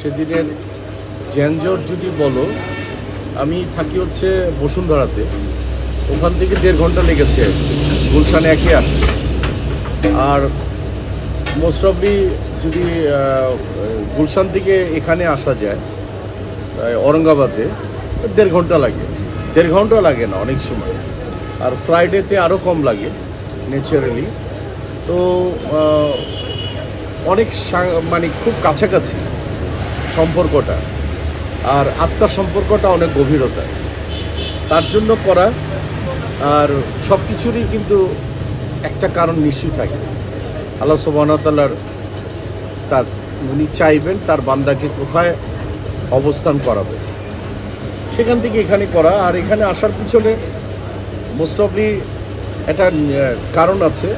সেদিনের জ্যানজট যদি বলো, আমি থাকি হচ্ছে বসুন্ধরাতে, ওখান থেকে 1.5 ঘন্টা লেগেছে গুলশানে একে আসতে। আর মোস্ট অফলি যদি গুলশান থেকে এখানে আসা যায় औरंगाबादে 1.5 ঘন্টা লাগে, 1.5 ঘন্টা লাগে না অনেক সময়। আর ফ্রাইডেতে আরও কম লাগে ন্যাচারালি। তো অনেক মানে খুব কাছাকাছি সম্পর্কটা, আর আত্মার সম্পর্কটা অনেক গভীরতা, তার জন্য করা। আর সব কিছুরই কিন্তু একটা কারণ নিশ্চয়ই থাকে, আল্লাহ সুবহানাহু ওয়া তাআলার, তার উনি চাইবেন তার বান্দাকে কোথায় অবস্থান করাবে, সেখান থেকে এখানে করা। আর এখানে আসার পিছনে মোস্ট অফলি একটা কারণ আছে।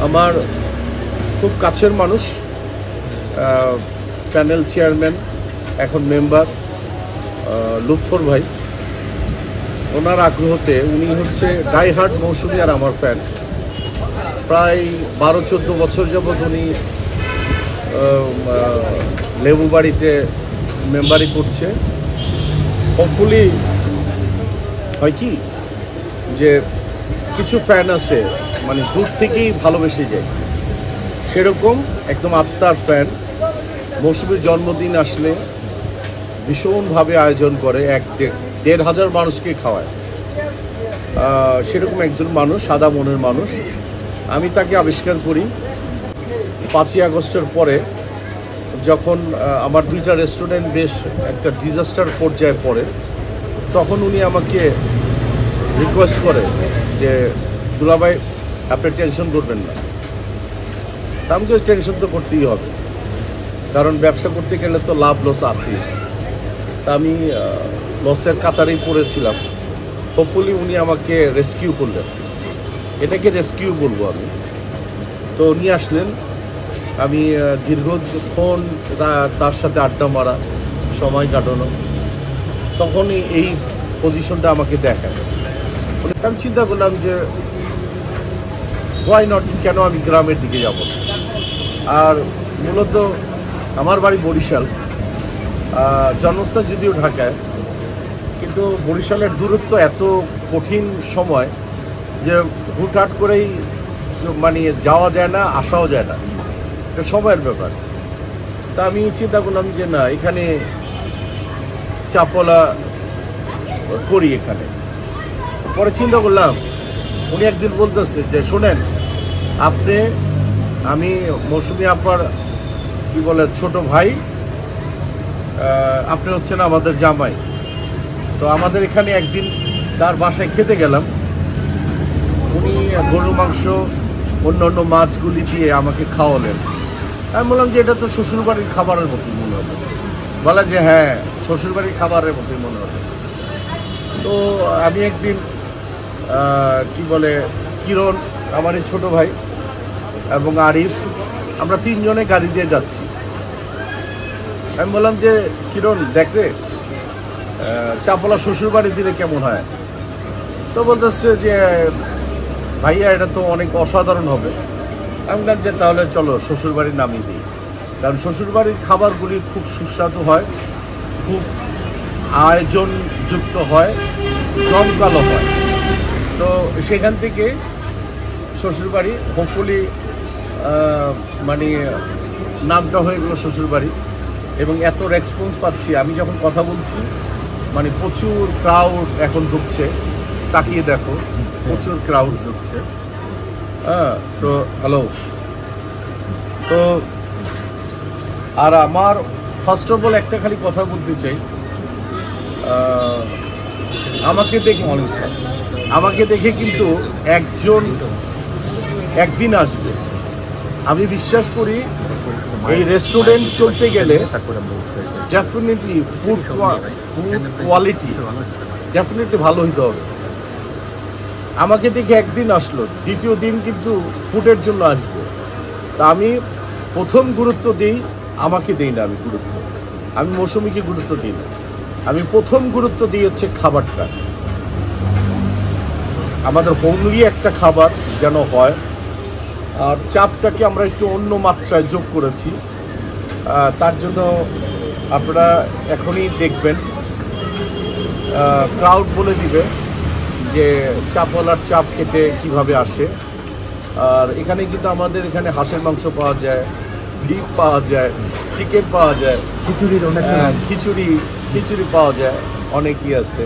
আমার খুব কাছের মানুষ, প্যানেল চেয়ারম্যান, এখন মেম্বার লুৎফর ভাই, ওনার আগ্রহতে, উনি হচ্ছে ডাইহার্ট মৌসুমী আর আমার ফ্যান। প্রায় 12-14 বছর যাবৎ উনি লেবু বাড়িতে মেম্বারি করছে। হোপফুলি হয় কি যে কিছু ফ্যান আছে মানে দূর থেকেই ভালোবেসে যায়, সেরকম একদম আত্মার ফ্যান। মৌসুমীর জন্মদিন আসলে ভীষণভাবে আয়োজন করে, 1,500 মানুষকে খাওয়ায়। সেরকম একজন মানুষ, সাদা মনের মানুষ। আমি তাকে আবিষ্কার করি 5ই আগস্টের পরে, যখন আমার 2টা রেস্টুরেন্ট বেশ একটা ডিজাস্টার পর্যায়ে পড়ে। তখন উনি আমাকে রিকোয়েস্ট করে যে দুলাভাই আপনি টেনশন করবেন না। আমি তো টেনশন তো করতেই হবে, কারণ ব্যবসা করতে গেলে তো লাভ লস আছে। তা আমি লসের কাতারেই পড়েছিলাম। হোপফুলি উনি আমাকে রেস্কিউ করলেন, এটাকে রেস্কিউ বলবো আমি। তো উনি আসলেন, আমি দীর্ঘক্ষণ তার সাথে আড্ডা মারা, সময় কাটানো, তখনই এই পজিশনটা আমাকে দেখায়। আমি চিন্তা করলাম যে হোয়াই নট, কেন আমি গ্রামের দিকে যাব। আর মূলত আমার বাড়ি বরিশাল, জন্মস্থান যদিও ঢাকায়, কিন্তু বরিশালের দূরত্ব এত কঠিন সময় যে হুটহাট করেই মানে যাওয়া যায় না, আসাও যায় না, এটা সময়ের ব্যাপার। তা আমি চিন্তা করলাম যে না, এখানে চাপলা করি এখানে। পরে চিন্তা করলাম, উনি একদিন বলতেছে যে শোনেন আপনি, আমি মৌসুমী আপার কি বলে ছোট ভাই, আপনি হচ্ছেন আমাদের জামাই। তো আমাদের এখানে একদিন তার বাসায় খেতে গেলাম, উনি গরুর মাংস অন্য অন্য মাছগুলি দিয়ে আমাকে খাওয়ালেন। আমি বললাম যে এটা তো শ্বশুরবাড়ির খাবারের মতোই মনে হবে। বলা যে হ্যাঁ, শ্বশুরবাড়ির খাবারের মতোই মনে হবে। তো আমি একদিন কি বলে কিরণ, আমার এই ছোটো ভাই, এবং আরিফ, আমরা 3 জনে গাড়ি দিয়ে যাচ্ছি। আমি বললাম যে কিরণ দেখ রে, চাপলা শ্বশুরবাড়ি দিলে কেমন হয়। তো বলতেছে যে ভাইয়া এটা তো অনেক অসাধারণ হবে। আমি বললাম যে তাহলে চলো শ্বশুরবাড়ির নামিয়ে দিই, কারণ শ্বশুরবাড়ির খাবারগুলি খুব সুস্বাদু হয়, খুব আয়োজনযুক্ত হয়, জমকালো হয়। তো সেখান থেকে শ্বশুরবাড়ি হোপফুলি মানে নামটা হয়ে গেলো শ্বশুরবাড়ি। এবং এত রেসপন্স পাচ্ছি, আমি যখন কথা বলছি মানে প্রচুর ক্রাউড এখন ঢুকছে, তাকিয়ে দেখো প্রচুর ক্রাউড ঢুকছে। তো হ্যালো। তো আর আমার ফার্স্ট অফ অল একটা খালি কথা বলতে চাই, আমাকে দেখে আমাকে দেখে কিন্তু একজন একদিন আসবে। আমি বিশ্বাস করি এই রেস্টুরেন্ট চলতে গেলে ডেফিনেটলি ফুড কোয়ালিটি ডেফিনেটলি ভালো হইতে হবে। আমাকে দেখে একদিন আসলো, দ্বিতীয় দিন কিন্তু ফুডের জন্য আসবে। তা আমি প্রথম গুরুত্ব দিই, আমাকে দিই না আমি গুরুত্ব, আমি মৌসুমীকে গুরুত্ব দিই না। আমি প্রথম গুরুত্ব দিই হচ্ছে খাবারটা, আমাদের হোমলি একটা খাবার যেন হয়। আর চাপটাকে আমরা একটু অন্য মাত্রায় যোগ করেছি, তার জন্য আপনারা এখনই দেখবেন, ক্রাউড বলে দিবে যে চাপওয়ালার চাপ খেতে কিভাবে আসে। আর এখানে কিন্তু আমাদের এখানে হাঁসের মাংস পাওয়া যায়, ডিম পাওয়া যায়, চিকেন পাওয়া যায়, খিচুড়ির অনেক খিচুড়ি পাওয়া যায়, অনেকই আছে।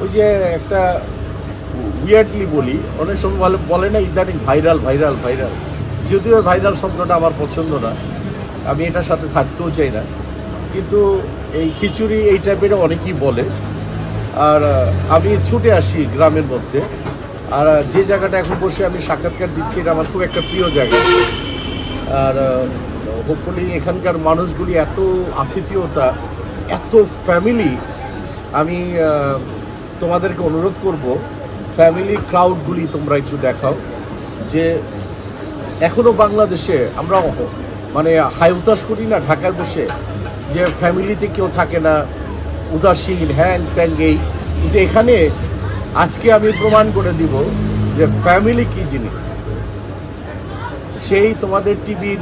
ওই যে একটা উইয়ার্ডলি বলি, অনেক সময় বলে না ইদানিং ভাইরাল ভাইরাল ভাইরাল, যদিও ভাইরাল শব্দটা আমার পছন্দ না, আমি এটার সাথে থাকতেও চাই না, কিন্তু এই খিচুড়ি এই টাইপের অনেকেই বলে। আর আমি ছুটে আসি গ্রামের মধ্যে, আর যে জায়গাটা এখন বসে আমি সাক্ষাৎকার দিচ্ছি এটা আমার খুব একটা প্রিয় জায়গা। আর হোপফুলি এখানকার মানুষগুলি এত আতিথেয়তা, এত ফ্যামিলি, আমি তোমাদেরকে অনুরোধ করব ফ্যামিলি ক্রাউডগুলি তোমরা একটু দেখাও, যে এখনও বাংলাদেশে আমরা মানে হাই উতাস করি না ঢাকায় বসে, যে ফ্যামিলিতে কেউ থাকে না, উদাসীন, হ্যাং ত্যাঙ্গেই। কিন্তু এখানে আজকে আমি প্রমাণ করে দিব যে ফ্যামিলি কী জিনিস। সেই তোমাদের টিভির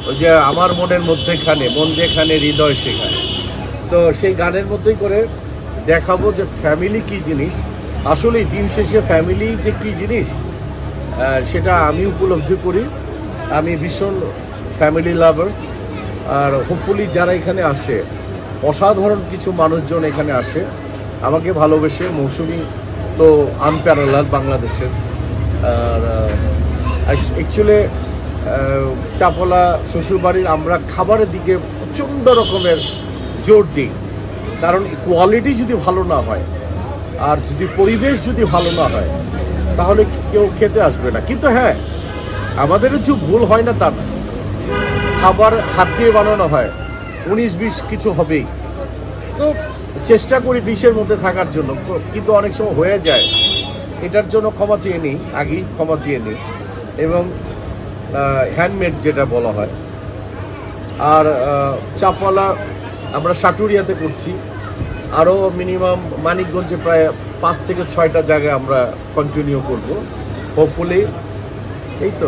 ওই যে আমার মনের মধ্যেখানে, মন যেখানে হৃদয় সেখানে, তো সেই গানের মধ্যেই করে দেখাবো যে ফ্যামিলি কী জিনিস। আসলে দিন শেষে ফ্যামিলি যে কী জিনিস সেটা আমি উপলব্ধি করি। আমি ভীষণ ফ্যামিলি লাভার। আর হোপফুলি যারা এখানে আসে, অসাধারণ কিছু মানুষজন এখানে আসে আমাকে ভালোবেসে। মৌসুমি তো আনপ্যারালাল বাংলাদেশের। আর অ্যাকচুয়ালি চাপলা শ্বশুরবাড়ির আমরা খাবারের দিকে প্রচণ্ড রকমের জোর দিই, কারণ কোয়ালিটি যদি ভালো না হয় আর যদি পরিবেশ যদি ভালো না হয় তাহলে কেউ খেতে আসবে না। কিন্তু হ্যাঁ, আমাদের যে ভুল হয় না তা না, খাবার হাত দিয়ে বানানো হয়, 19-20 কিছু হবেই। তো চেষ্টা করি 20-এর মধ্যে থাকার জন্য, কিন্তু অনেক সময় হয়ে যায়। এটার জন্য ক্ষমা চেয়ে নিই, আগেই ক্ষমা চেয়ে নিই। এবং হ্যান্ডমেড যেটা বলা হয়। আর চাপওয়ালা আমরা সাটুরিয়াতে করছি, আরও মিনিমাম মানিকগঞ্জে প্রায় 5 থেকে 6টা জায়গায় আমরা কন্টিনিউ করব হোপফুলি। এই তো।